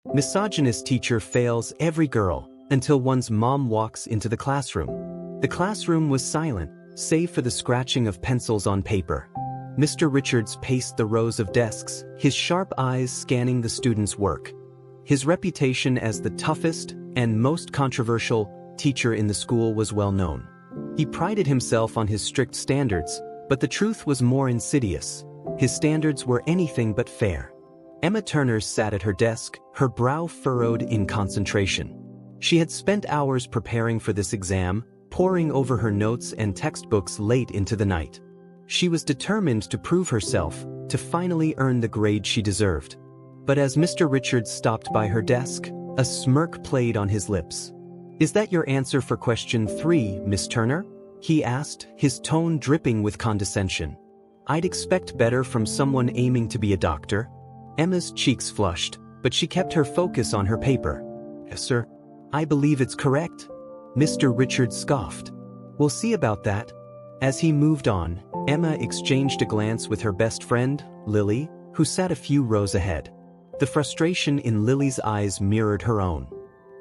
Misogynist teacher fails every girl until one's mom walks into the classroom. The classroom was silent, save for the scratching of pencils on paper. Mr. Richards paced the rows of desks, his sharp eyes scanning the students' work. His reputation as the toughest and most controversial teacher in the school was well known. He prided himself on his strict standards, but the truth was more insidious. His standards were anything but fair. Emma Turner sat at her desk, her brow furrowed in concentration. She had spent hours preparing for this exam, poring over her notes and textbooks late into the night. She was determined to prove herself, to finally earn the grade she deserved. But as Mr. Richards stopped by her desk, a smirk played on his lips. "Is that your answer for question 3, Miss Turner?" he asked, his tone dripping with condescension. "I'd expect better from someone aiming to be a doctor." Emma's cheeks flushed, but she kept her focus on her paper. "Yes, sir. I believe it's correct." Mr. Richards scoffed. "We'll see about that." As he moved on, Emma exchanged a glance with her best friend, Lily, who sat a few rows ahead. The frustration in Lily's eyes mirrored her own.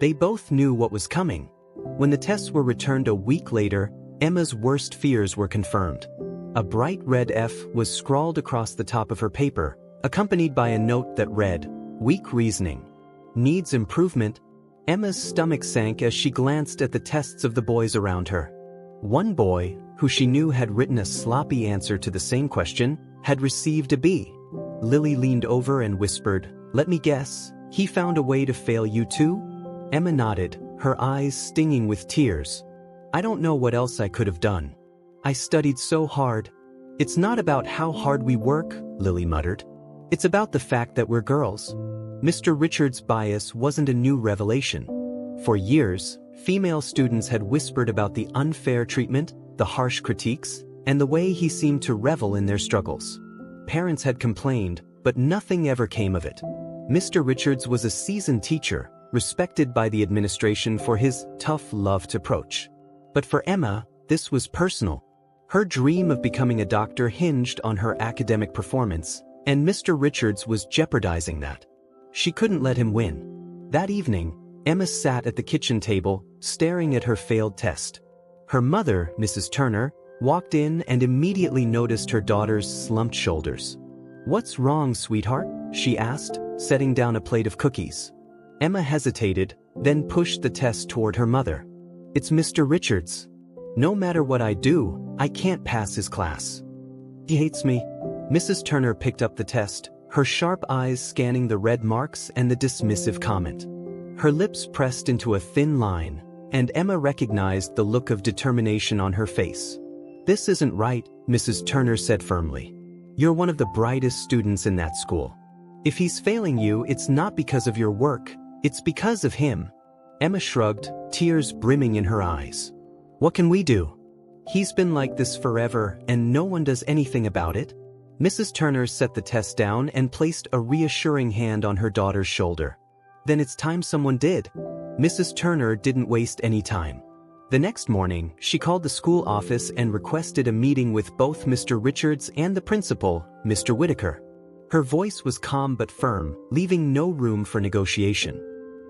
They both knew what was coming. When the tests were returned a week later, Emma's worst fears were confirmed. A bright red F was scrawled across the top of her paper, accompanied by a note that read, "Weak reasoning. Needs improvement." Emma's stomach sank as she glanced at the tests of the boys around her. One boy, who she knew had written a sloppy answer to the same question, had received a B. Lily leaned over and whispered, "Let me guess, he found a way to fail you too?" Emma nodded, her eyes stinging with tears. "I don't know what else I could have done. I studied so hard." "It's not about how hard we work," Lily muttered. "It's about the fact that we're girls." Mr. Richards' bias wasn't a new revelation. For years, female students had whispered about the unfair treatment, the harsh critiques, and the way he seemed to revel in their struggles. Parents had complained, but nothing ever came of it. Mr. Richards was a seasoned teacher, respected by the administration for his tough-loved approach. But for Emma, this was personal. Her dream of becoming a doctor hinged on her academic performance, and Mr. Richards was jeopardizing that. She couldn't let him win. That evening, Emma sat at the kitchen table, staring at her failed test. Her mother, Mrs. Turner, walked in and immediately noticed her daughter's slumped shoulders. "What's wrong, sweetheart?" she asked, setting down a plate of cookies. Emma hesitated, then pushed the test toward her mother. "It's Mr. Richards. No matter what I do, I can't pass his class. He hates me." Mrs. Turner picked up the test, her sharp eyes scanning the red marks and the dismissive comment. Her lips pressed into a thin line, and Emma recognized the look of determination on her face. "This isn't right," Mrs. Turner said firmly. "You're one of the brightest students in that school. If he's failing you, it's not because of your work, it's because of him." Emma shrugged, tears brimming in her eyes. "What can we do? He's been like this forever and no one does anything about it." Mrs. Turner set the test down and placed a reassuring hand on her daughter's shoulder. "Then it's time someone did." Mrs. Turner didn't waste any time. The next morning, she called the school office and requested a meeting with both Mr. Richards and the principal, Mr. Whitaker. Her voice was calm but firm, leaving no room for negotiation.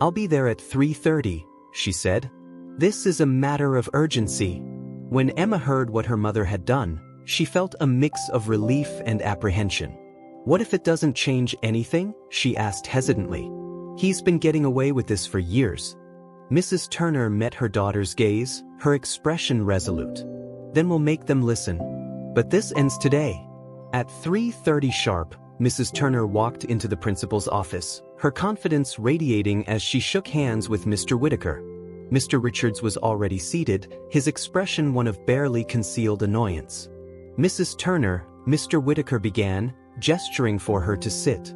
"I'll be there at 3:30, she said. "This is a matter of urgency." When Emma heard what her mother had done, she felt a mix of relief and apprehension. "What if it doesn't change anything?" she asked hesitantly. "He's been getting away with this for years." Mrs. Turner met her daughter's gaze, her expression resolute. "Then we'll make them listen. But this ends today." At 3:30 sharp, Mrs. Turner walked into the principal's office, her confidence radiating as she shook hands with Mr. Whitaker. Mr. Richards was already seated, his expression one of barely concealed annoyance. "Mrs. Turner," Mr. Whitaker began, gesturing for her to sit.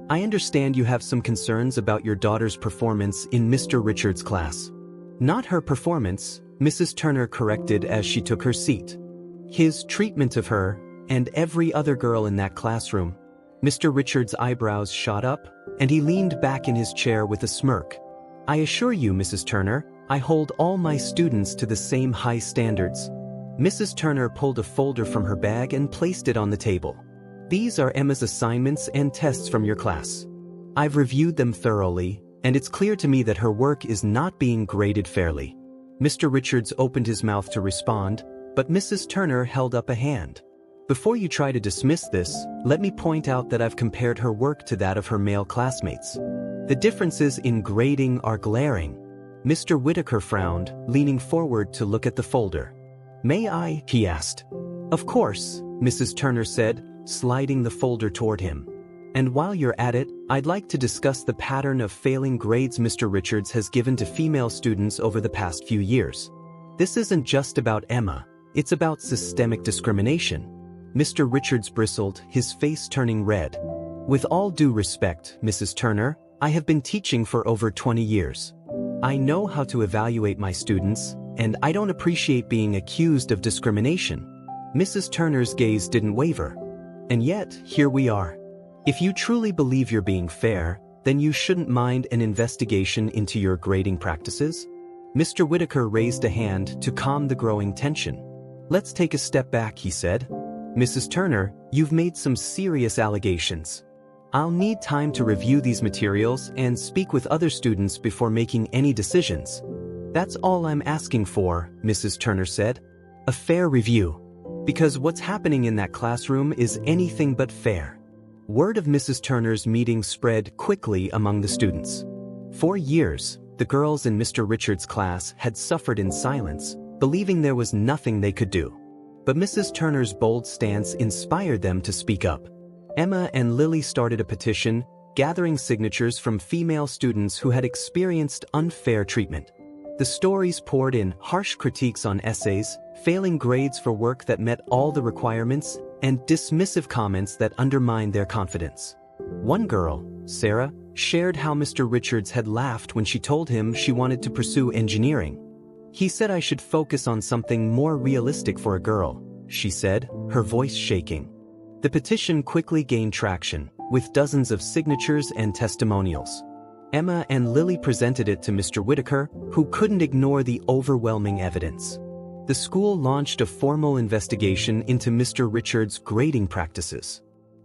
"I understand you have some concerns about your daughter's performance in Mr. Richards' class." "Not her performance," Mrs. Turner corrected as she took her seat. "His treatment of her, and every other girl in that classroom." Mr. Richards' eyebrows shot up, and he leaned back in his chair with a smirk. "I assure you, Mrs. Turner, I hold all my students to the same high standards." Mrs. Turner pulled a folder from her bag and placed it on the table. "These are Emma's assignments and tests from your class. I've reviewed them thoroughly, and it's clear to me that her work is not being graded fairly." Mr. Richards opened his mouth to respond, but Mrs. Turner held up a hand. "Before you try to dismiss this, let me point out that I've compared her work to that of her male classmates. The differences in grading are glaring." Mr. Whitaker frowned, leaning forward to look at the folder. "May I?" he asked. "Of course," Mrs. Turner said, sliding the folder toward him. "And while you're at it, I'd like to discuss the pattern of failing grades Mr. Richards has given to female students over the past few years. This isn't just about Emma, it's about systemic discrimination." Mr. Richards bristled, his face turning red. "With all due respect, Mrs. Turner, I have been teaching for over 20 years. I know how to evaluate my students, and I don't appreciate being accused of discrimination." Mrs. Turner's gaze didn't waver. "And yet, here we are. If you truly believe you're being fair, then you shouldn't mind an investigation into your grading practices?" Mr. Whitaker raised a hand to calm the growing tension. "Let's take a step back," he said. "Mrs. Turner, you've made some serious allegations. I'll need time to review these materials and speak with other students before making any decisions." "That's all I'm asking for," Mrs. Turner said. "A fair review. Because what's happening in that classroom is anything but fair." Word of Mrs. Turner's meeting spread quickly among the students. For years, the girls in Mr. Richards' class had suffered in silence, believing there was nothing they could do. But Mrs. Turner's bold stance inspired them to speak up. Emma and Lily started a petition, gathering signatures from female students who had experienced unfair treatment. The stories poured in harsh critiques on essays, failing grades for work that met all the requirements, and dismissive comments that undermined their confidence. One girl, Sarah, shared how Mr. Richards had laughed when she told him she wanted to pursue engineering. "He said I should focus on something more realistic for a girl," she said, her voice shaking. The petition quickly gained traction, with dozens of signatures and testimonials. Emma and Lily presented it to Mr. Whitaker, who couldn't ignore the overwhelming evidence. The school launched a formal investigation into Mr. Richards' grading practices.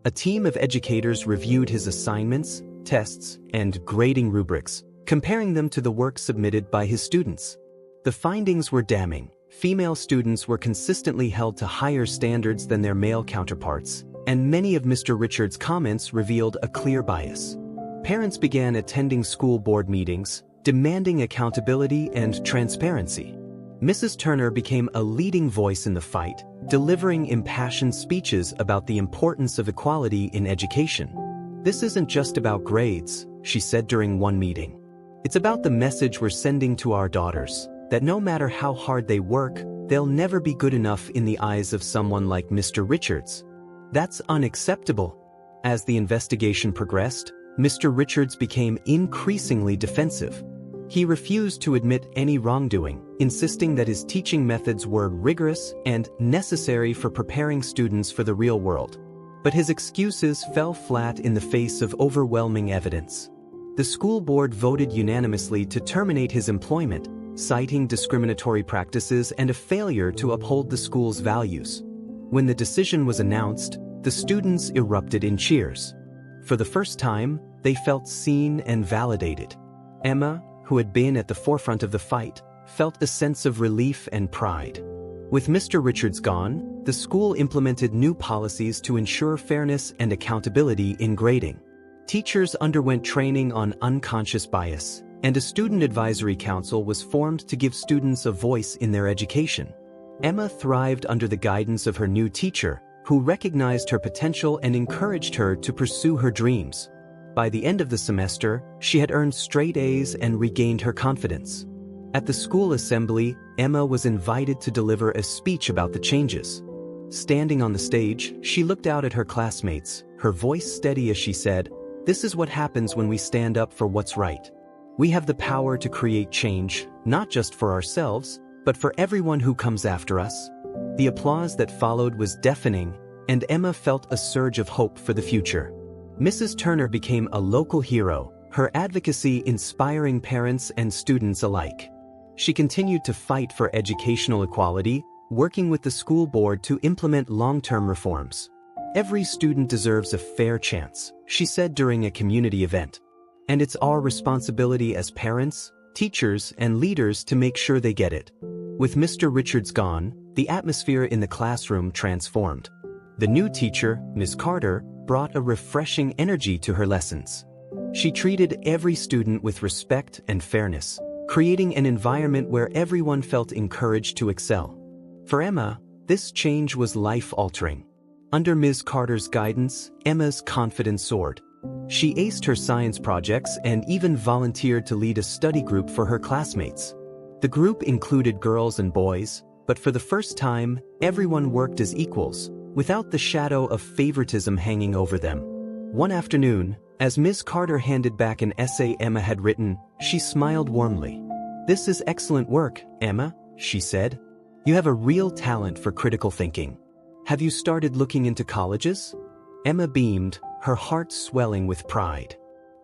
A team of educators reviewed his assignments, tests, and grading rubrics, comparing them to the work submitted by his students. The findings were damning. Female students were consistently held to higher standards than their male counterparts, and many of Mr. Richards' comments revealed a clear bias. Parents began attending school board meetings, demanding accountability and transparency. Mrs. Turner became a leading voice in the fight, delivering impassioned speeches about the importance of equality in education. "This isn't just about grades," she said during one meeting. "It's about the message we're sending to our daughters, that no matter how hard they work, they'll never be good enough in the eyes of someone like Mr. Richards. That's unacceptable." As the investigation progressed, Mr. Richards became increasingly defensive. He refused to admit any wrongdoing, insisting that his teaching methods were rigorous and necessary for preparing students for the real world. But his excuses fell flat in the face of overwhelming evidence. The school board voted unanimously to terminate his employment, citing discriminatory practices and a failure to uphold the school's values. When the decision was announced, the students erupted in cheers. For the first time, they felt seen and validated. Emma, who had been at the forefront of the fight, felt a sense of relief and pride. With Mr. Richards gone, the school implemented new policies to ensure fairness and accountability in grading. Teachers underwent training on unconscious bias, and a student advisory council was formed to give students a voice in their education. Emma thrived under the guidance of her new teacher, who recognized her potential and encouraged her to pursue her dreams. By the end of the semester, she had earned straight A's and regained her confidence. At the school assembly, Emma was invited to deliver a speech about the changes. Standing on the stage, she looked out at her classmates, her voice steady as she said, "This is what happens when we stand up for what's right. We have the power to create change, not just for ourselves, but for everyone who comes after us." The applause that followed was deafening, and Emma felt a surge of hope for the future. Mrs. Turner became a local hero, her advocacy inspiring parents and students alike. She continued to fight for educational equality, working with the school board to implement long-term reforms. "Every student deserves a fair chance," she said during a community event. And it's our responsibility as parents, teachers, and leaders to make sure they get it. With Mr. Richards gone, the atmosphere in the classroom transformed. The new teacher, Ms. Carter, brought a refreshing energy to her lessons. She treated every student with respect and fairness, creating an environment where everyone felt encouraged to excel. For Emma, this change was life-altering. Under Ms. Carter's guidance, Emma's confidence soared. She aced her science projects and even volunteered to lead a study group for her classmates. The group included girls and boys, but for the first time, everyone worked as equals, without the shadow of favoritism hanging over them. One afternoon, as Ms. Carter handed back an essay Emma had written, she smiled warmly. "This is excellent work, Emma," she said. "You have a real talent for critical thinking. Have you started looking into colleges?" Emma beamed, her heart swelling with pride.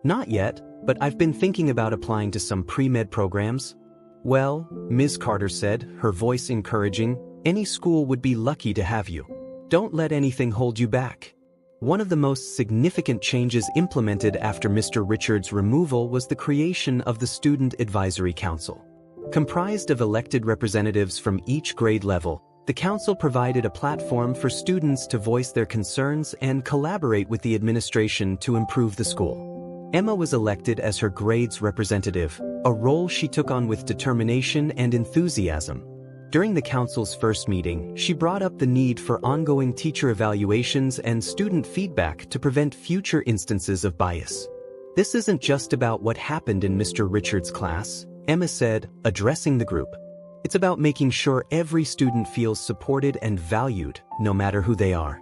"Not yet, but I've been thinking about applying to some pre-med programs." "Well," Ms. Carter said, her voice encouraging, "any school would be lucky to have you. Don't let anything hold you back." One of the most significant changes implemented after Mr. Richards' removal was the creation of the Student Advisory Council. Comprised of elected representatives from each grade level, the council provided a platform for students to voice their concerns and collaborate with the administration to improve the school. Emma was elected as her grade's representative, a role she took on with determination and enthusiasm. During the council's first meeting, she brought up the need for ongoing teacher evaluations and student feedback to prevent future instances of bias. "This isn't just about what happened in Mr. Richards' class," Emma said, addressing the group. "It's about making sure every student feels supported and valued, no matter who they are."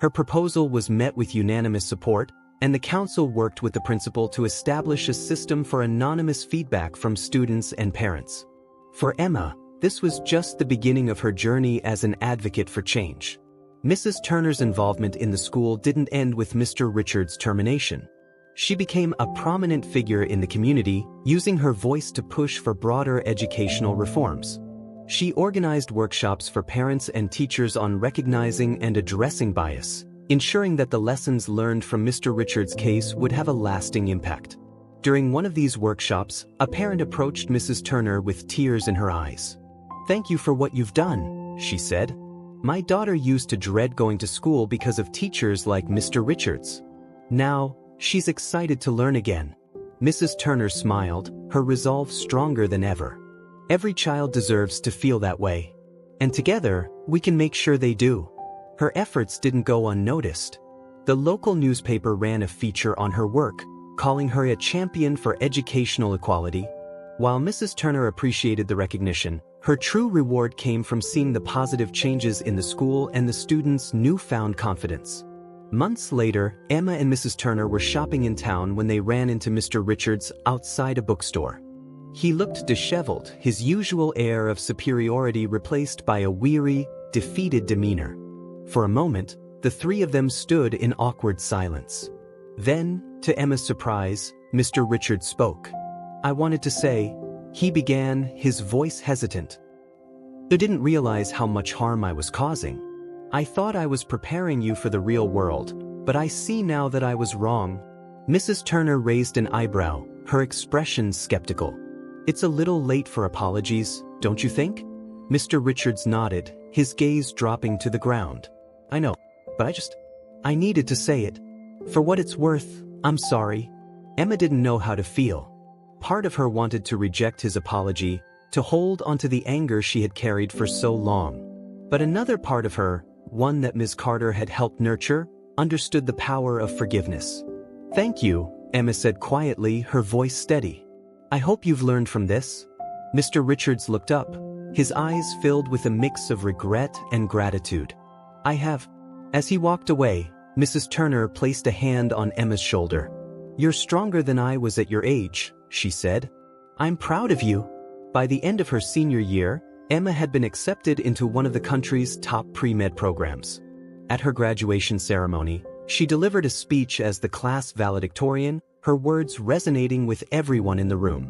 Her proposal was met with unanimous support, and the council worked with the principal to establish a system for anonymous feedback from students and parents. For Emma, this was just the beginning of her journey as an advocate for change. Mrs. Turner's involvement in the school didn't end with Mr. Richards' termination. She became a prominent figure in the community, using her voice to push for broader educational reforms. She organized workshops for parents and teachers on recognizing and addressing bias, ensuring that the lessons learned from Mr. Richards' case would have a lasting impact. During one of these workshops, a parent approached Mrs. Turner with tears in her eyes. "Thank you for what you've done," she said. "My daughter used to dread going to school because of teachers like Mr. Richards. Now, she's excited to learn again." Mrs. Turner smiled, her resolve stronger than ever. Every child deserves to feel that way. And together, we can make sure they do. Her efforts didn't go unnoticed. The local newspaper ran a feature on her work, calling her a champion for educational equality. While Mrs. Turner appreciated the recognition, her true reward came from seeing the positive changes in the school and the students' newfound confidence. Months later, Emma and Mrs. Turner were shopping in town when they ran into Mr. Richards outside a bookstore. He looked disheveled, his usual air of superiority replaced by a weary, defeated demeanor. For a moment, the three of them stood in awkward silence. Then, to Emma's surprise, Mr. Richards spoke. "I wanted to say," he began, his voice hesitant. "I didn't realize how much harm I was causing. I thought I was preparing you for the real world, but I see now that I was wrong." Mrs. Turner raised an eyebrow, her expression skeptical. "It's a little late for apologies, don't you think?" Mr. Richards nodded, his gaze dropping to the ground. "I know, but I needed to say it. For what it's worth, I'm sorry." Emma didn't know how to feel. Part of her wanted to reject his apology, to hold onto the anger she had carried for so long. But another part of her, one that Ms. Carter had helped nurture, understood the power of forgiveness. "Thank you," Emma said quietly, her voice steady. "I hope you've learned from this." Mr. Richards looked up, his eyes filled with a mix of regret and gratitude. "I have." As he walked away, Mrs. Turner placed a hand on Emma's shoulder. "You're stronger than I was at your age," she said. "I'm proud of you." By the end of her senior year, Emma had been accepted into one of the country's top pre-med programs. At her graduation ceremony, she delivered a speech as the class valedictorian, her words resonating with everyone in the room.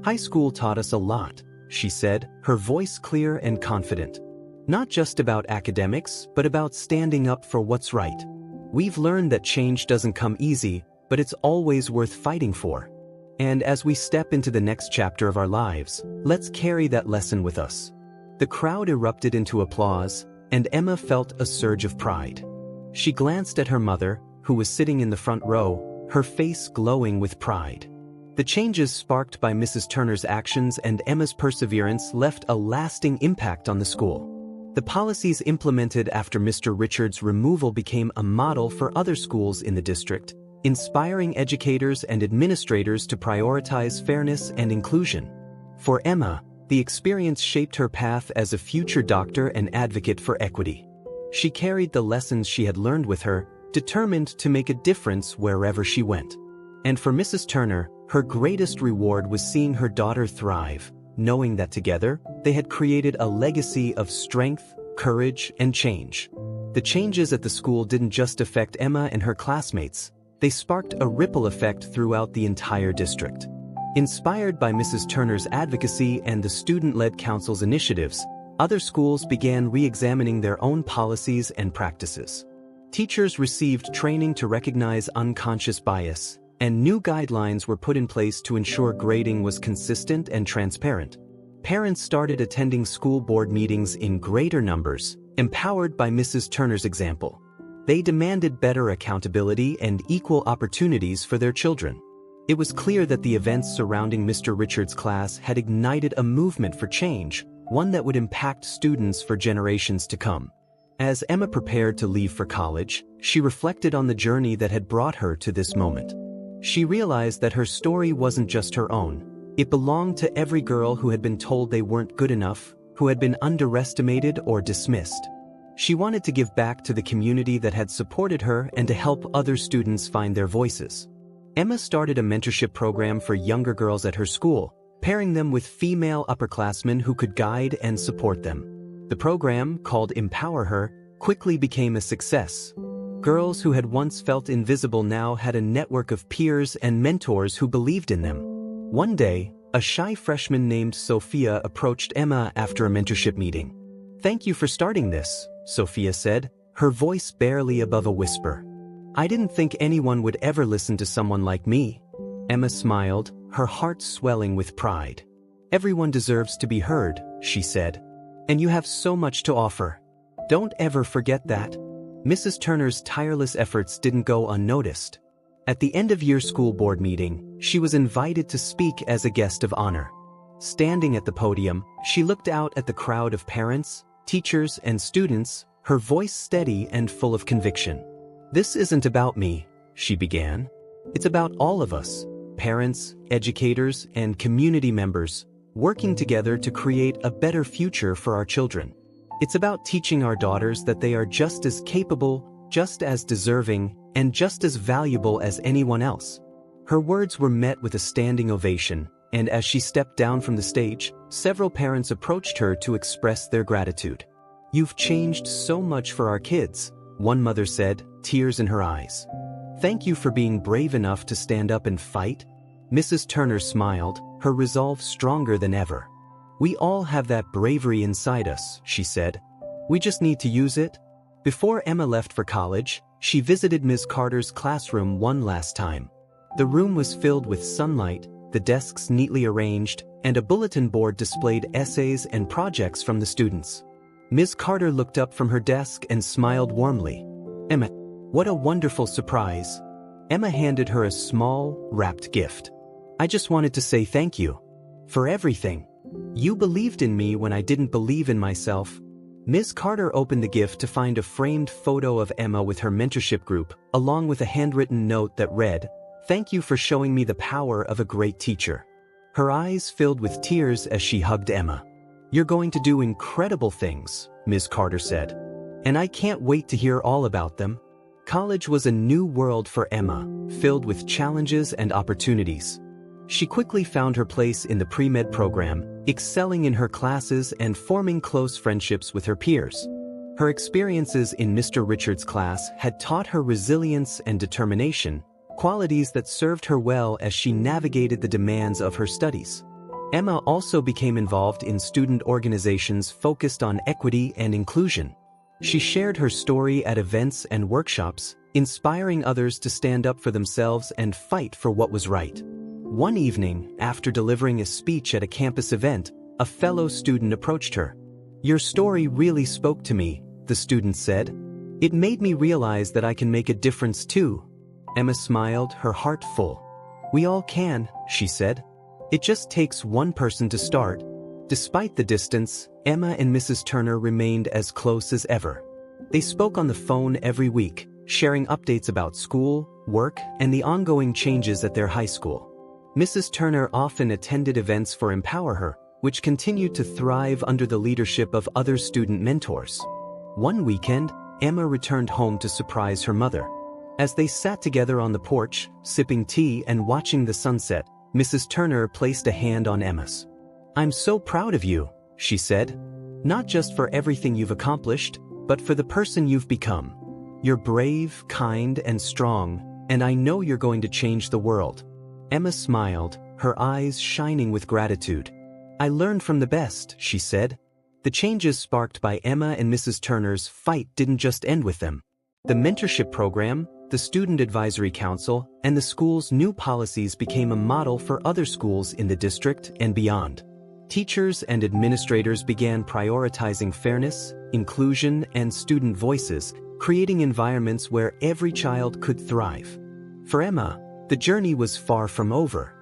"High school taught us a lot," she said, her voice clear and confident. "Not just about academics, but about standing up for what's right. We've learned that change doesn't come easy, but it's always worth fighting for." And as we step into the next chapter of our lives, let's carry that lesson with us. The crowd erupted into applause, and Emma felt a surge of pride. She glanced at her mother, who was sitting in the front row, her face glowing with pride. The changes sparked by Mrs. Turner's actions and Emma's perseverance left a lasting impact on the school. The policies implemented after Mr. Richards' removal became a model for other schools in the district, inspiring educators and administrators to prioritize fairness and inclusion. For Emma, the experience shaped her path as a future doctor and advocate for equity. She carried the lessons she had learned with her, determined to make a difference wherever she went. And for Mrs. Turner, her greatest reward was seeing her daughter thrive, knowing that together, they had created a legacy of strength, courage, and change. The changes at the school didn't just affect Emma and her classmates, they sparked a ripple effect throughout the entire district. Inspired by Mrs. Turner's advocacy and the student-led council's initiatives, other schools began re-examining their own policies and practices. Teachers received training to recognize unconscious bias, and new guidelines were put in place to ensure grading was consistent and transparent. Parents started attending school board meetings in greater numbers, empowered by Mrs. Turner's example. They demanded better accountability and equal opportunities for their children. It was clear that the events surrounding Mr. Richards' class had ignited a movement for change, one that would impact students for generations to come. As Emma prepared to leave for college, she reflected on the journey that had brought her to this moment. She realized that her story wasn't just her own. It belonged to every girl who had been told they weren't good enough, who had been underestimated or dismissed. She wanted to give back to the community that had supported her and to help other students find their voices. Emma started a mentorship program for younger girls at her school, pairing them with female upperclassmen who could guide and support them. The program, called Empower Her, quickly became a success. Girls who had once felt invisible now had a network of peers and mentors who believed in them. One day, a shy freshman named Sophia approached Emma after a mentorship meeting. "Thank you for starting this," Sophia said, her voice barely above a whisper. "I didn't think anyone would ever listen to someone like me." Emma smiled, her heart swelling with pride. "Everyone deserves to be heard," she said. "And you have so much to offer. Don't ever forget that." Mrs. Turner's tireless efforts didn't go unnoticed. At the end-of-year school board meeting, she was invited to speak as a guest of honor. Standing at the podium, she looked out at the crowd of parents, teachers, and students, her voice steady and full of conviction. "This isn't about me," she began. "It's about all of us, parents, educators, and community members, working together to create a better future for our children. It's about teaching our daughters that they are just as capable, just as deserving, and just as valuable as anyone else." Her words were met with a standing ovation, and as she stepped down from the stage, several parents approached her to express their gratitude. "You've changed so much for our kids," one mother said, tears in her eyes. "Thank you for being brave enough to stand up and fight." Mrs. Turner smiled, her resolve stronger than ever. "We all have that bravery inside us," she said. "We just need to use it." Before Emma left for college, she visited Ms. Carter's classroom one last time. The room was filled with sunlight, the desks neatly arranged, and a bulletin board displayed essays and projects from the students. Ms. Carter looked up from her desk and smiled warmly. "Emma, what a wonderful surprise." Emma handed her a small, wrapped gift. "I just wanted to say thank you. For everything. You believed in me when I didn't believe in myself." Ms. Carter opened the gift to find a framed photo of Emma with her mentorship group, along with a handwritten note that read, "Thank you for showing me the power of a great teacher." Her eyes filled with tears as she hugged Emma. "You're going to do incredible things," Ms. Carter said. "And I can't wait to hear all about them." College was a new world for Emma, filled with challenges and opportunities. She quickly found her place in the pre-med program, excelling in her classes and forming close friendships with her peers. Her experiences in Mr. Richards' class had taught her resilience and determination, qualities that served her well as she navigated the demands of her studies. Emma also became involved in student organizations focused on equity and inclusion. She shared her story at events and workshops, inspiring others to stand up for themselves and fight for what was right. One evening, after delivering a speech at a campus event, a fellow student approached her. "Your story really spoke to me," the student said. "It made me realize that I can make a difference too." Emma smiled, her heart full. "We all can," she said. "It just takes one person to start." Despite the distance, Emma and Mrs. Turner remained as close as ever. They spoke on the phone every week, sharing updates about school, work, and the ongoing changes at their high school. Mrs. Turner often attended events for Empower Her, which continued to thrive under the leadership of other student mentors. One weekend, Emma returned home to surprise her mother. As they sat together on the porch, sipping tea and watching the sunset, Mrs. Turner placed a hand on Emma's. "I'm so proud of you," she said. "Not just for everything you've accomplished, but for the person you've become. You're brave, kind, and strong, and I know you're going to change the world." Emma smiled, her eyes shining with gratitude. "I learned from the best," she said. The changes sparked by Emma and Mrs. Turner's fight didn't just end with them. The mentorship program, the Student Advisory Council, and the school's new policies became a model for other schools in the district and beyond. Teachers and administrators began prioritizing fairness, inclusion, and student voices, creating environments where every child could thrive. For Emma, the journey was far from over.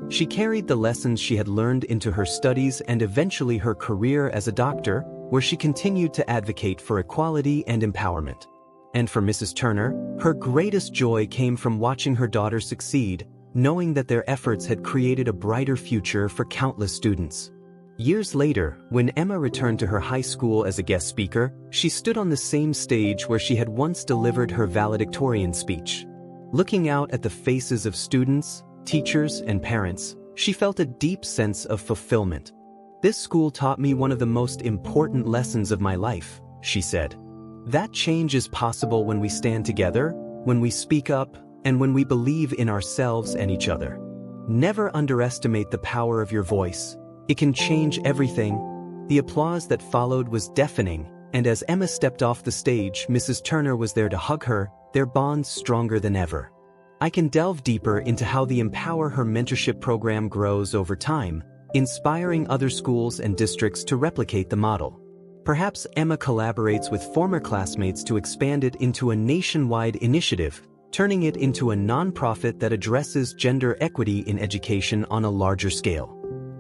She carried the lessons she had learned into her studies and eventually her career as a doctor, where she continued to advocate for equality and empowerment. And for Mrs. Turner, her greatest joy came from watching her daughter succeed, knowing that their efforts had created a brighter future for countless students. Years later, when Emma returned to her high school as a guest speaker, she stood on the same stage where she had once delivered her valedictorian speech. Looking out at the faces of students, teachers, and parents, she felt a deep sense of fulfillment. "This school taught me one of the most important lessons of my life," she said. "That change is possible when we stand together, when we speak up, and when we believe in ourselves and each other. Never underestimate the power of your voice. It can change everything." The applause that followed was deafening, and as Emma stepped off the stage, Mrs. Turner was there to hug her, their bond stronger than ever. I can delve deeper into how the Empower Her mentorship program grows over time, inspiring other schools and districts to replicate the model. Perhaps Emma collaborates with former classmates to expand it into a nationwide initiative, turning it into a nonprofit that addresses gender equity in education on a larger scale.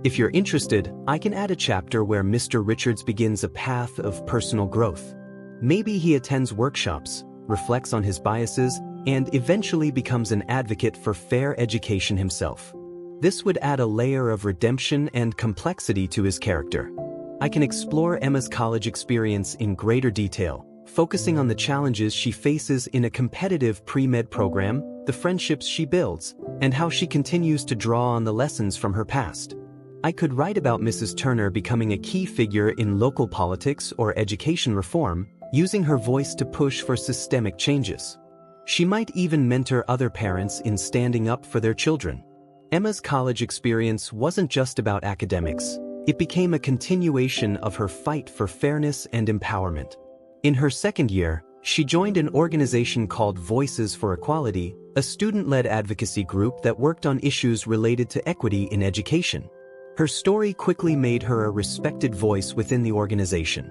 If you're interested, I can add a chapter where Mr. Richards begins a path of personal growth. Maybe he attends workshops, reflects on his biases, and eventually becomes an advocate for fair education himself. This would add a layer of redemption and complexity to his character. I can explore Emma's college experience in greater detail, focusing on the challenges she faces in a competitive pre-med program, the friendships she builds, and how she continues to draw on the lessons from her past. I could write about Mrs. Turner becoming a key figure in local politics or education reform, using her voice to push for systemic changes. She might even mentor other parents in standing up for their children. Emma's college experience wasn't just about academics. It became a continuation of her fight for fairness and empowerment. In her second year, she joined an organization called Voices for Equality, a student-led advocacy group that worked on issues related to equity in education. Her story quickly made her a respected voice within the organization.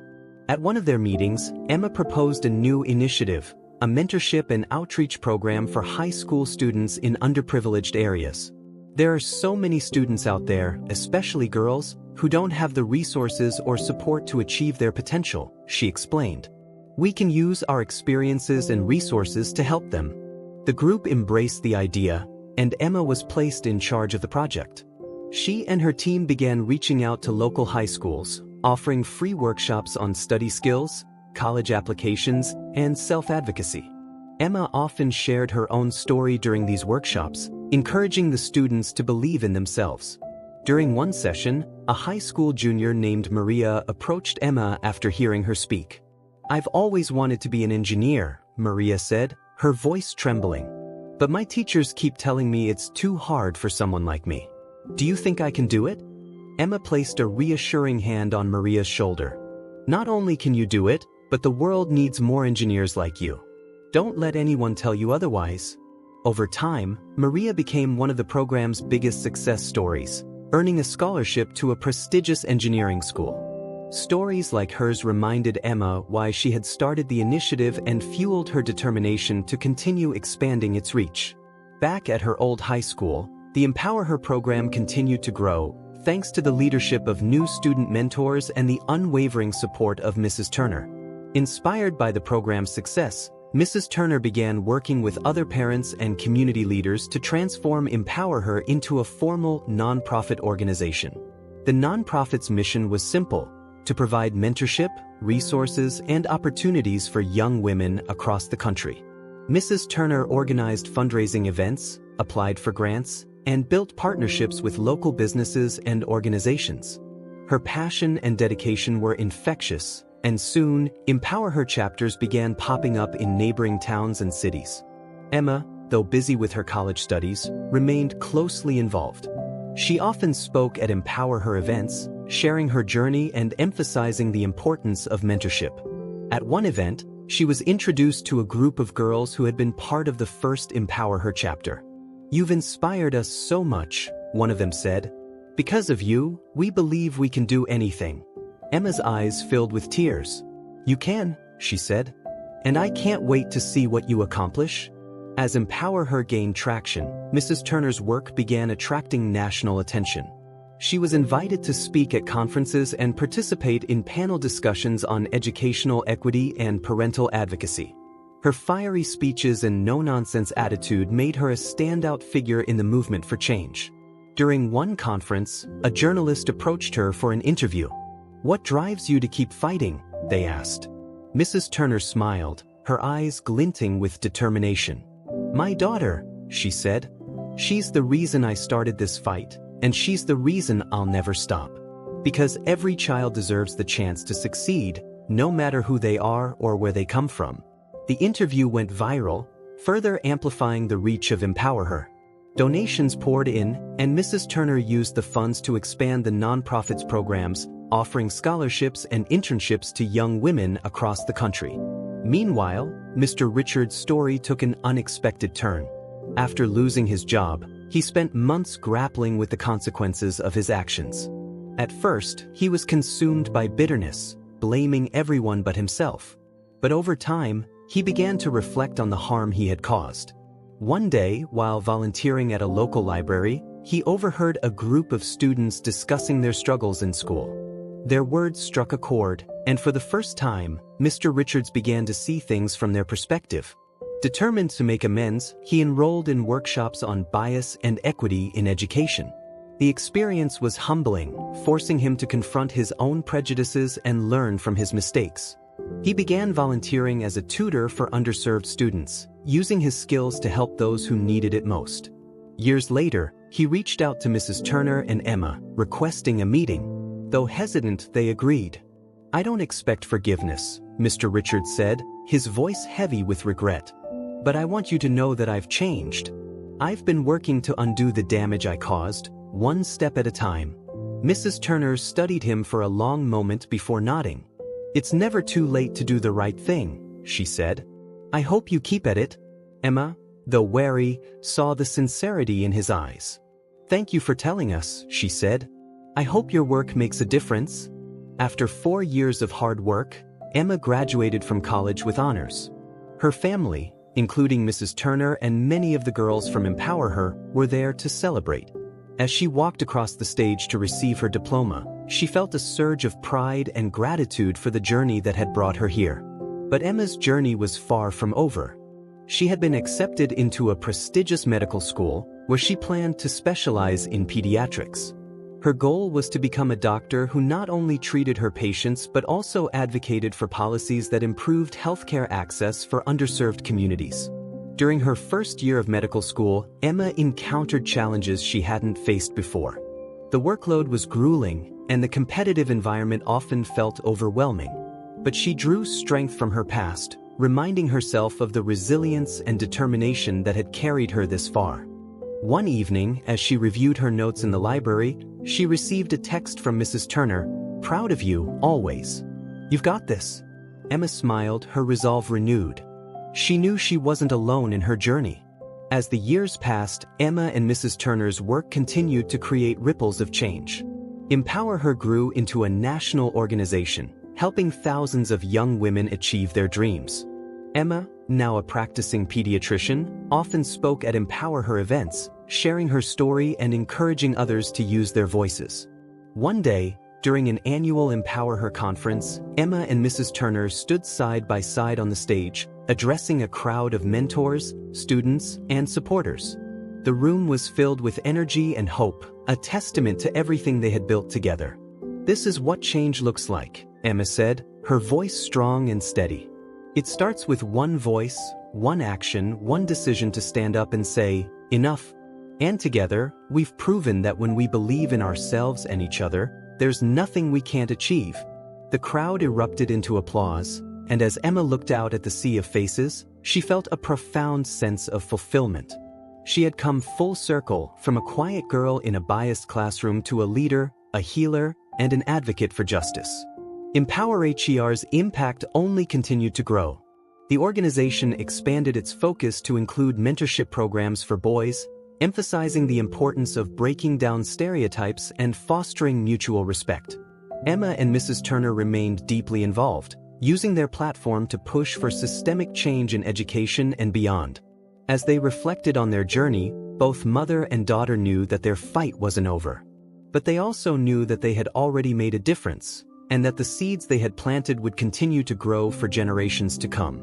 At one of their meetings, Emma proposed a new initiative, a mentorship and outreach program for high school students in underprivileged areas. There are so many students out there, especially girls, who don't have the resources or support to achieve their potential, she explained. We can use our experiences and resources to help them. The group embraced the idea, and Emma was placed in charge of the project. She and her team began reaching out to local high schools, offering free workshops on study skills, college applications, and self-advocacy. Emma often shared her own story during these workshops, encouraging the students to believe in themselves. During one session, a high school junior named Maria approached Emma after hearing her speak. "I've always wanted to be an engineer," Maria said, her voice trembling. "But my teachers keep telling me it's too hard for someone like me. Do you think I can do it?" Emma placed a reassuring hand on Maria's shoulder. "Not only can you do it, but the world needs more engineers like you. Don't let anyone tell you otherwise." Over time, Maria became one of the program's biggest success stories, earning a scholarship to a prestigious engineering school. Stories like hers reminded Emma why she had started the initiative and fueled her determination to continue expanding its reach. Back at her old high school, the Empower Her program continued to grow, thanks to the leadership of new student mentors and the unwavering support of Mrs. Turner. Inspired by the program's success, Mrs. Turner began working with other parents and community leaders to transform Empower Her into a formal nonprofit organization. The nonprofit's mission was simple: to provide mentorship, resources, and opportunities for young women across the country. Mrs. Turner organized fundraising events, applied for grants, and built partnerships with local businesses and organizations. Her passion and dedication were infectious, and soon, Empower Her chapters began popping up in neighboring towns and cities. Emma, though busy with her college studies, remained closely involved. She often spoke at Empower Her events, sharing her journey and emphasizing the importance of mentorship. At one event, she was introduced to a group of girls who had been part of the first Empower Her chapter. "You've inspired us so much," one of them said. "Because of you, we believe we can do anything." Emma's eyes filled with tears. "You can," she said. "And I can't wait to see what you accomplish." As Empower Her gained traction, Mrs. Turner's work began attracting national attention. She was invited to speak at conferences and participate in panel discussions on educational equity and parental advocacy. Her fiery speeches and no-nonsense attitude made her a standout figure in the movement for change. During one conference, a journalist approached her for an interview. "What drives you to keep fighting?" they asked. Mrs. Turner smiled, her eyes glinting with determination. "My daughter," she said. "She's the reason I started this fight, and she's the reason I'll never stop. Because every child deserves the chance to succeed, no matter who they are or where they come from." The interview went viral, further amplifying the reach of Empower Her. Donations poured in, and Mrs. Turner used the funds to expand the nonprofit's programs, offering scholarships and internships to young women across the country. Meanwhile, Mr. Richard's story took an unexpected turn. After losing his job, he spent months grappling with the consequences of his actions. At first, he was consumed by bitterness, blaming everyone but himself. But over time, he began to reflect on the harm he had caused. One day, while volunteering at a local library, he overheard a group of students discussing their struggles in school. Their words struck a chord, and for the first time, Mr. Richards began to see things from their perspective. Determined to make amends, he enrolled in workshops on bias and equity in education. The experience was humbling, forcing him to confront his own prejudices and learn from his mistakes. He began volunteering as a tutor for underserved students, using his skills to help those who needed it most. Years later, he reached out to Mrs. Turner and Emma, requesting a meeting. Though hesitant, they agreed. "I don't expect forgiveness," Mr. Richards said, his voice heavy with regret. "But I want you to know that I've changed. I've been working to undo the damage I caused, one step at a time." Mrs. Turner studied him for a long moment before nodding. "It's never too late to do the right thing," she said. "I hope you keep at it." Emma, though wary, saw the sincerity in his eyes. "Thank you for telling us," she said. "I hope your work makes a difference." After 4 years of hard work, Emma graduated from college with honors. Her family, including Mrs. Turner and many of the girls from Empower Her, were there to celebrate. As she walked across the stage to receive her diploma, she felt a surge of pride and gratitude for the journey that had brought her here. But Emma's journey was far from over. She had been accepted into a prestigious medical school where she planned to specialize in pediatrics. Her goal was to become a doctor who not only treated her patients but also advocated for policies that improved healthcare access for underserved communities. During her first year of medical school, Emma encountered challenges she hadn't faced before. The workload was grueling, and the competitive environment often felt overwhelming. But she drew strength from her past, reminding herself of the resilience and determination that had carried her this far. One evening, as she reviewed her notes in the library, she received a text from Mrs. Turner, "Proud of you, always. You've got this." Emma smiled, her resolve renewed. She knew she wasn't alone in her journey. As the years passed, Emma and Mrs. Turner's work continued to create ripples of change. Empower Her grew into a national organization, helping thousands of young women achieve their dreams. Emma, now a practicing pediatrician, often spoke at Empower Her events, sharing her story and encouraging others to use their voices. One day, during an annual Empower Her conference, Emma and Mrs. Turner stood side by side on the stage, addressing a crowd of mentors, students, and supporters. The room was filled with energy and hope, a testament to everything they had built together. "This is what change looks like," Emma said, her voice strong and steady. "It starts with one voice, one action, one decision to stand up and say, 'Enough.' And together, we've proven that when we believe in ourselves and each other, there's nothing we can't achieve." The crowd erupted into applause, and as Emma looked out at the sea of faces, she felt a profound sense of fulfillment. She had come full circle, from a quiet girl in a biased classroom to a leader, a healer, and an advocate for justice. Empower HER's impact only continued to grow. The organization expanded its focus to include mentorship programs for boys, emphasizing the importance of breaking down stereotypes and fostering mutual respect. Emma and Mrs. Turner remained deeply involved, using their platform to push for systemic change in education and beyond. As they reflected on their journey, both mother and daughter knew that their fight wasn't over. But they also knew that they had already made a difference, and that the seeds they had planted would continue to grow for generations to come.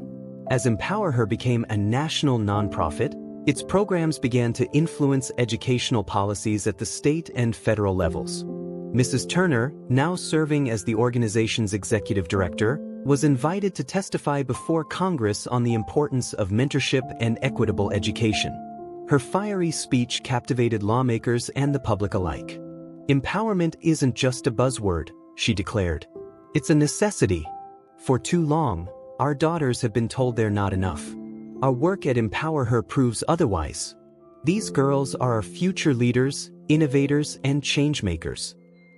As Empower Her became a national nonprofit, its programs began to influence educational policies at the state and federal levels. Mrs. Turner, now serving as the organization's executive director, was invited to testify before Congress on the importance of mentorship and equitable education. Her fiery speech captivated lawmakers and the public alike. "Empowerment isn't just a buzzword," she declared. "It's a necessity. For too long, our daughters have been told they're not enough. Our work at Empower Her proves otherwise. These girls are our future leaders, innovators, and changemakers.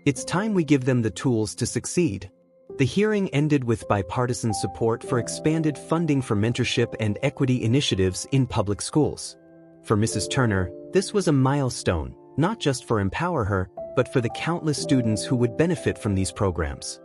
It's time we give them the tools to succeed." The hearing ended with bipartisan support for expanded funding for mentorship and equity initiatives in public schools. For Mrs. Turner, this was a milestone, not just for Empower Her, but for the countless students who would benefit from these programs.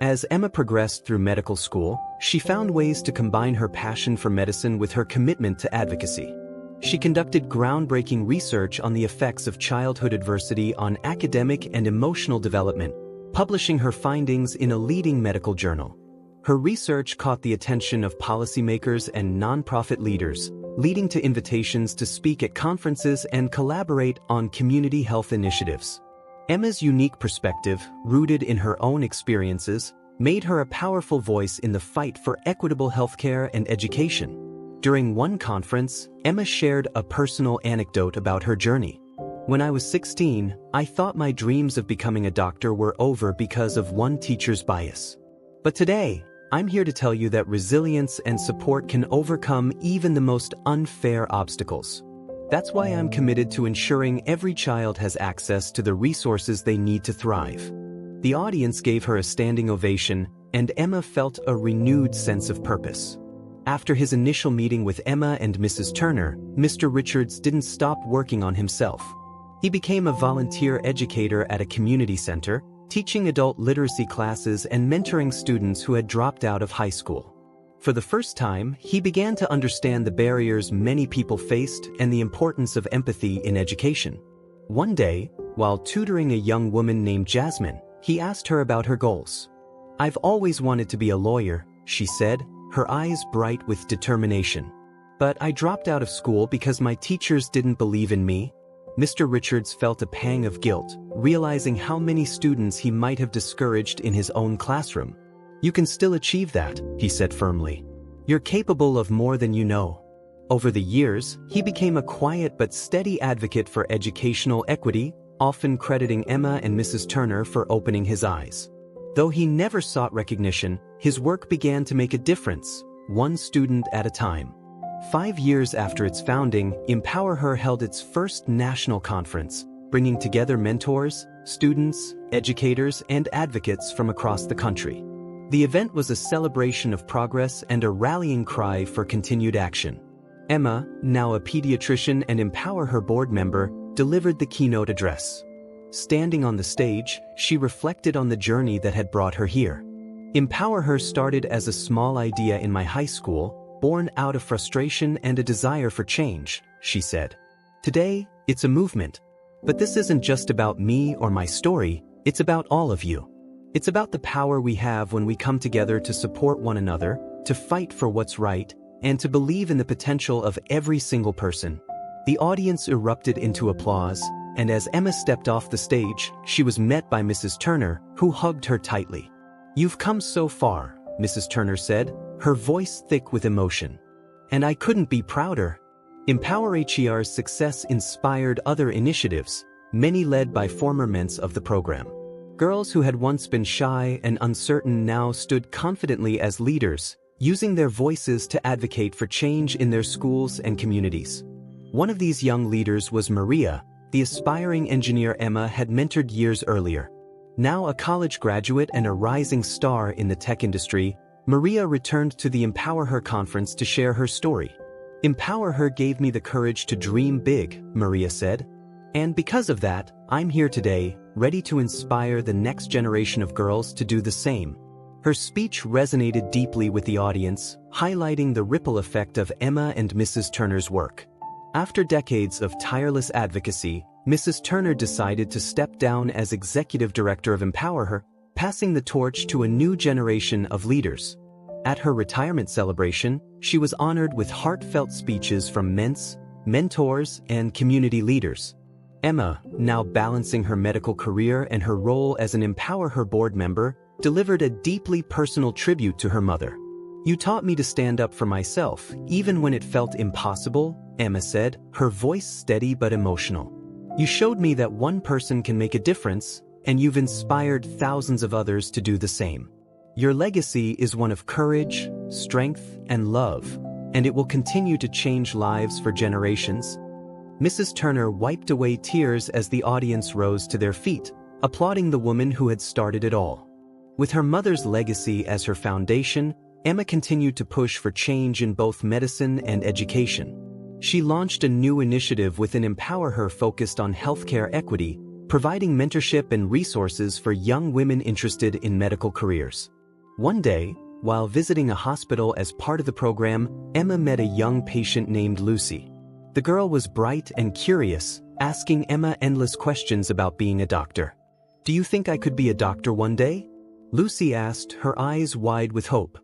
As Emma progressed through medical school, she found ways to combine her passion for medicine with her commitment to advocacy. She conducted groundbreaking research on the effects of childhood adversity on academic and emotional development, publishing her findings in a leading medical journal. Her research caught the attention of policymakers and nonprofit leaders, leading to invitations to speak at conferences and collaborate on community health initiatives. Emma's unique perspective, rooted in her own experiences, made her a powerful voice in the fight for equitable healthcare and education. During one conference, Emma shared a personal anecdote about her journey. "When I was 16, I thought my dreams of becoming a doctor were over because of one teacher's bias. But today, I'm here to tell you that resilience and support can overcome even the most unfair obstacles. That's why I'm committed to ensuring every child has access to the resources they need to thrive." The audience gave her a standing ovation, and Emma felt a renewed sense of purpose. After his initial meeting with Emma and Mrs. Turner, Mr. Richards didn't stop working on himself. He became a volunteer educator at a community center, teaching adult literacy classes and mentoring students who had dropped out of high school. For the first time, he began to understand the barriers many people faced and the importance of empathy in education. One day, while tutoring a young woman named Jasmine, he asked her about her goals. "I've always wanted to be a lawyer," she said, her eyes bright with determination. "But I dropped out of school because my teachers didn't believe in me." Mr. Richards felt a pang of guilt, realizing how many students he might have discouraged in his own classroom. "You can still achieve that," he said firmly. "You're capable of more than you know." Over the years, he became a quiet but steady advocate for educational equity, often crediting Emma and Mrs. Turner for opening his eyes. Though he never sought recognition, his work began to make a difference, one student at a time. 5 years after its founding, Empower Her held its first national conference, bringing together mentors, students, educators, and advocates from across the country. The event was a celebration of progress and a rallying cry for continued action. Emma, now a pediatrician and Empower Her board member, delivered the keynote address. Standing on the stage, she reflected on the journey that had brought her here. Empower Her started as a small idea in my high school, born out of frustration and a desire for change, she said. Today, it's a movement. But this isn't just about me or my story, it's about all of you. It's about the power we have when we come together to support one another, to fight for what's right, and to believe in the potential of every single person. The audience erupted into applause, and as Emma stepped off the stage, she was met by Mrs. Turner, who hugged her tightly. "You've come so far," Mrs. Turner said, her voice thick with emotion. "And I couldn't be prouder." Empower HER's success inspired other initiatives, many led by former members of the program. Girls who had once been shy and uncertain now stood confidently as leaders, using their voices to advocate for change in their schools and communities. One of these young leaders was Maria, the aspiring engineer Emma had mentored years earlier. Now a college graduate and a rising star in the tech industry, Maria returned to the Empower Her conference to share her story. "Empower Her gave me the courage to dream big," Maria said. "And because of that, I'm here today, ready to inspire the next generation of girls to do the same." Her speech resonated deeply with the audience, highlighting the ripple effect of Emma and Mrs. Turner's work. After decades of tireless advocacy, Mrs. Turner decided to step down as executive director of Empower Her, passing the torch to a new generation of leaders. At her retirement celebration, she was honored with heartfelt speeches from mentors, and community leaders. Emma, now balancing her medical career and her role as an Empower Her board member, delivered a deeply personal tribute to her mother. "You taught me to stand up for myself, even when it felt impossible," Emma said, her voice steady but emotional. "You showed me that one person can make a difference, and you've inspired thousands of others to do the same. Your legacy is one of courage, strength, and love, and it will continue to change lives for generations." Mrs. Turner wiped away tears as the audience rose to their feet, applauding the woman who had started it all. With her mother's legacy as her foundation, Emma continued to push for change in both medicine and education. She launched a new initiative within Empower Her focused on healthcare equity, providing mentorship and resources for young women interested in medical careers. One day, while visiting a hospital as part of the program, Emma met a young patient named Lucy. The girl was bright and curious, asking Emma endless questions about being a doctor. "Do you think I could be a doctor one day?" Lucy asked, her eyes wide with hope.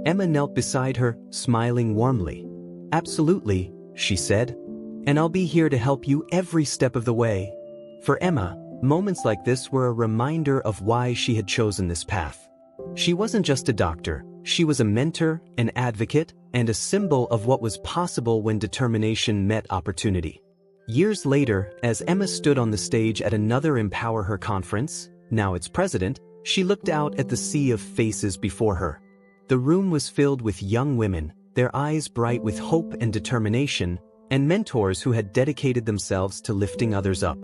Emma knelt beside her, smiling warmly. "Absolutely," she said. "And I'll be here to help you every step of the way." For Emma, moments like this were a reminder of why she had chosen this path. She wasn't just a doctor, she was a mentor, an advocate, and a symbol of what was possible when determination met opportunity. Years later, as Emma stood on the stage at another Empower Her conference, now its president, she looked out at the sea of faces before her. The room was filled with young women, their eyes bright with hope and determination, and mentors who had dedicated themselves to lifting others up.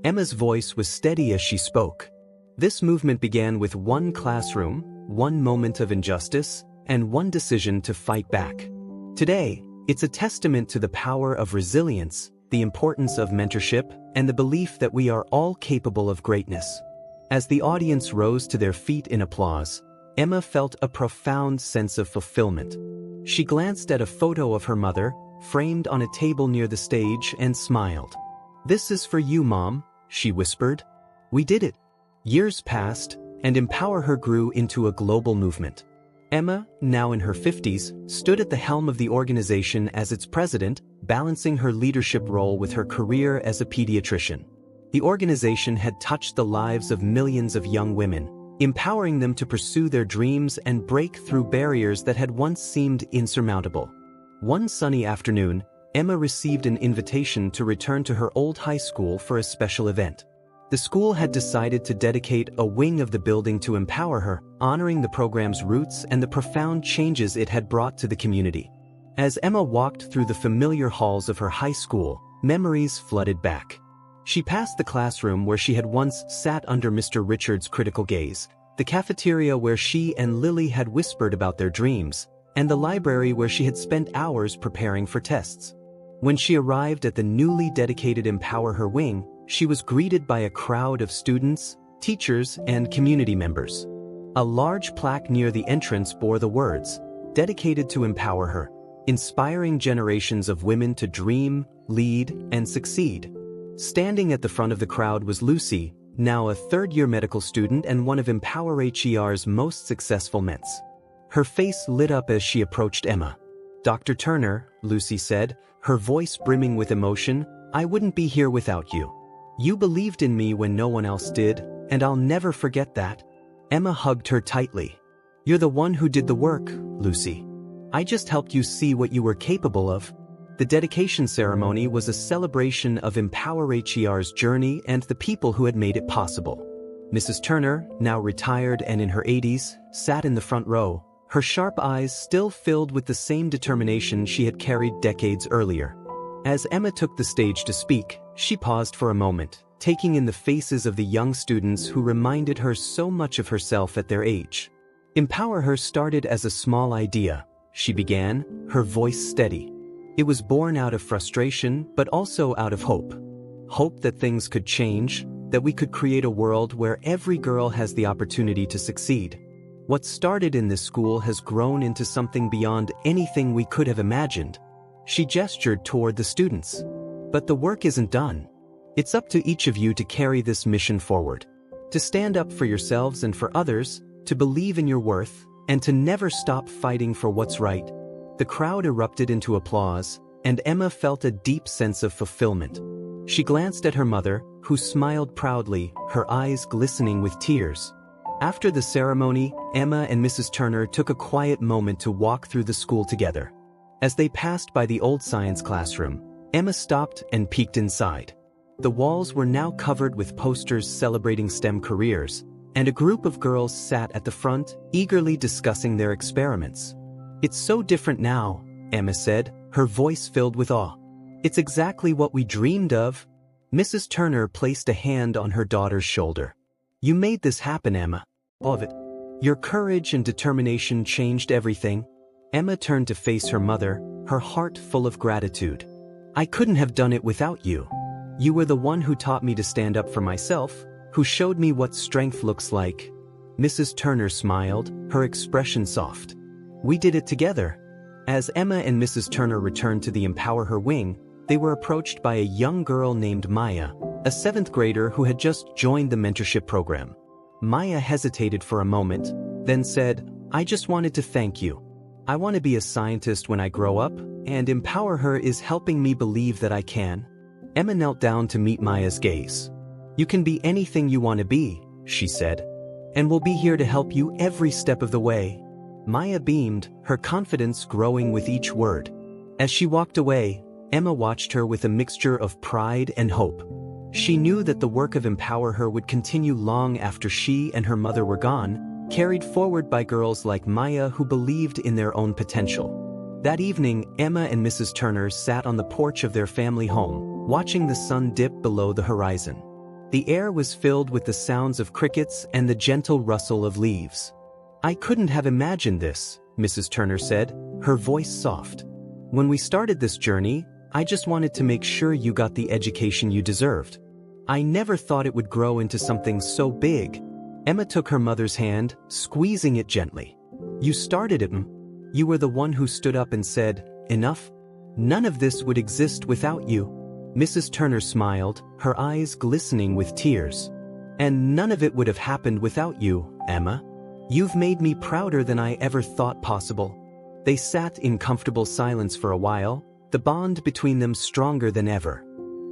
Emma's voice was steady as she spoke. This movement began with one classroom, one moment of injustice, and one decision to fight back. Today, it's a testament to the power of resilience, the importance of mentorship, and the belief that we are all capable of greatness. As the audience rose to their feet in applause, Emma felt a profound sense of fulfillment. She glanced at a photo of her mother, framed on a table near the stage, and smiled. "This is for you, Mom," she whispered. "We did it." Years passed, and Empower Her grew into a global movement. Emma, now in her 50s, stood at the helm of the organization as its president, balancing her leadership role with her career as a pediatrician. The organization had touched the lives of millions of young women, empowering them to pursue their dreams and break through barriers that had once seemed insurmountable. One sunny afternoon, Emma received an invitation to return to her old high school for a special event. The school had decided to dedicate a wing of the building to Empower Her, honoring the program's roots and the profound changes it had brought to the community. As Emma walked through the familiar halls of her high school, memories flooded back. She passed the classroom where she had once sat under Mr. Richards' critical gaze, the cafeteria where she and Lily had whispered about their dreams, and the library where she had spent hours preparing for tests. When she arrived at the newly dedicated Empower Her wing, she was greeted by a crowd of students, teachers, and community members. A large plaque near the entrance bore the words, "Dedicated to Empower Her, inspiring generations of women to dream, lead, and succeed." Standing at the front of the crowd was Lucy, now a third-year medical student and one of Empower HER's most successful Mets. Her face lit up as she approached Emma. "Dr. Turner," Lucy said, her voice brimming with emotion, "I wouldn't be here without you. You believed in me when no one else did, and I'll never forget that." Emma hugged her tightly. "You're the one who did the work, Lucy. I just helped you see what you were capable of." The dedication ceremony was a celebration of Empower HER's journey and the people who had made it possible. Mrs. Turner, now retired and in her 80s, sat in the front row, her sharp eyes still filled with the same determination she had carried decades earlier. As Emma took the stage to speak, she paused for a moment, taking in the faces of the young students who reminded her so much of herself at their age. "Empower Her started as a small idea," she began, her voice steady. "It was born out of frustration, but also out of hope. Hope that things could change, that we could create a world where every girl has the opportunity to succeed. What started in this school has grown into something beyond anything we could have imagined." She gestured toward the students. "But the work isn't done. It's up to each of you to carry this mission forward. To stand up for yourselves and for others, to believe in your worth, and to never stop fighting for what's right." The crowd erupted into applause, and Emma felt a deep sense of fulfillment. She glanced at her mother, who smiled proudly, her eyes glistening with tears. After the ceremony, Emma and Mrs. Turner took a quiet moment to walk through the school together. As they passed by the old science classroom, Emma stopped and peeked inside. The walls were now covered with posters celebrating STEM careers, and a group of girls sat at the front, eagerly discussing their experiments. "It's so different now," Emma said, her voice filled with awe. "It's exactly what we dreamed of." Mrs. Turner placed a hand on her daughter's shoulder. "You made this happen, Emma. All of it. Your courage and determination changed everything." Emma turned to face her mother, her heart full of gratitude. "I couldn't have done it without you. You were the one who taught me to stand up for myself, who showed me what strength looks like." Mrs. Turner smiled, her expression soft. "We did it together." As Emma and Mrs. Turner returned to the Empower Her wing, they were approached by a young girl named Maya, a 7th grader who had just joined the mentorship program. Maya hesitated for a moment, then said, "I just wanted to thank you. I want to be a scientist when I grow up, and Empower Her is helping me believe that I can." Emma knelt down to meet Maya's gaze. "You can be anything you want to be," she said, "and we'll be here to help you every step of the way." Maya beamed, her confidence growing with each word. As she walked away, Emma watched her with a mixture of pride and hope. She knew that the work of Empower Her would continue long after she and her mother were gone, carried forward by girls like Maya who believed in their own potential. That evening, Emma and Mrs. Turner sat on the porch of their family home, watching the sun dip below the horizon. The air was filled with the sounds of crickets and the gentle rustle of leaves. "I couldn't have imagined this," Mrs. Turner said, her voice soft. "When we started this journey, I just wanted to make sure you got the education you deserved. I never thought it would grow into something so big." Emma took her mother's hand, squeezing it gently. "You started it, You were the one who stood up and said, 'Enough. None of this would exist without you.'" Mrs. Turner smiled, her eyes glistening with tears. "And none of it would have happened without you, Emma. You've made me prouder than I ever thought possible." They sat in comfortable silence for a while, the bond between them stronger than ever.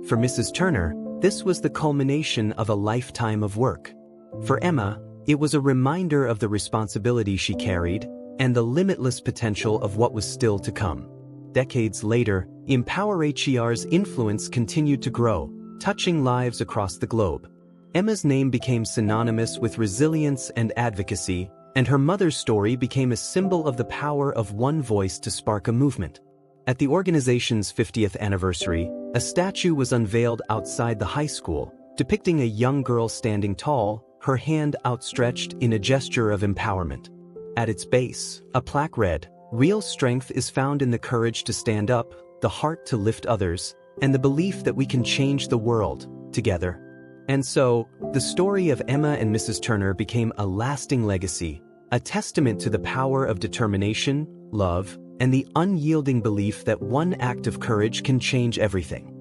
For Mrs. Turner, this was the culmination of a lifetime of work. For Emma, it was a reminder of the responsibility she carried and the limitless potential of what was still to come. Decades later, Empower HER's influence continued to grow, touching lives across the globe. Emma's name became synonymous with resilience and advocacy, and her mother's story became a symbol of the power of one voice to spark a movement. At the organization's 50th anniversary, a statue was unveiled outside the high school, depicting a young girl standing tall, her hand outstretched in a gesture of empowerment. At its base, a plaque read, Real strength is found in the courage to stand up, the heart to lift others, and the belief that we can change the world together. And so, the story of Emma and Mrs. Turner became a lasting legacy, a testament to the power of determination, love, and the unyielding belief that one act of courage can change everything.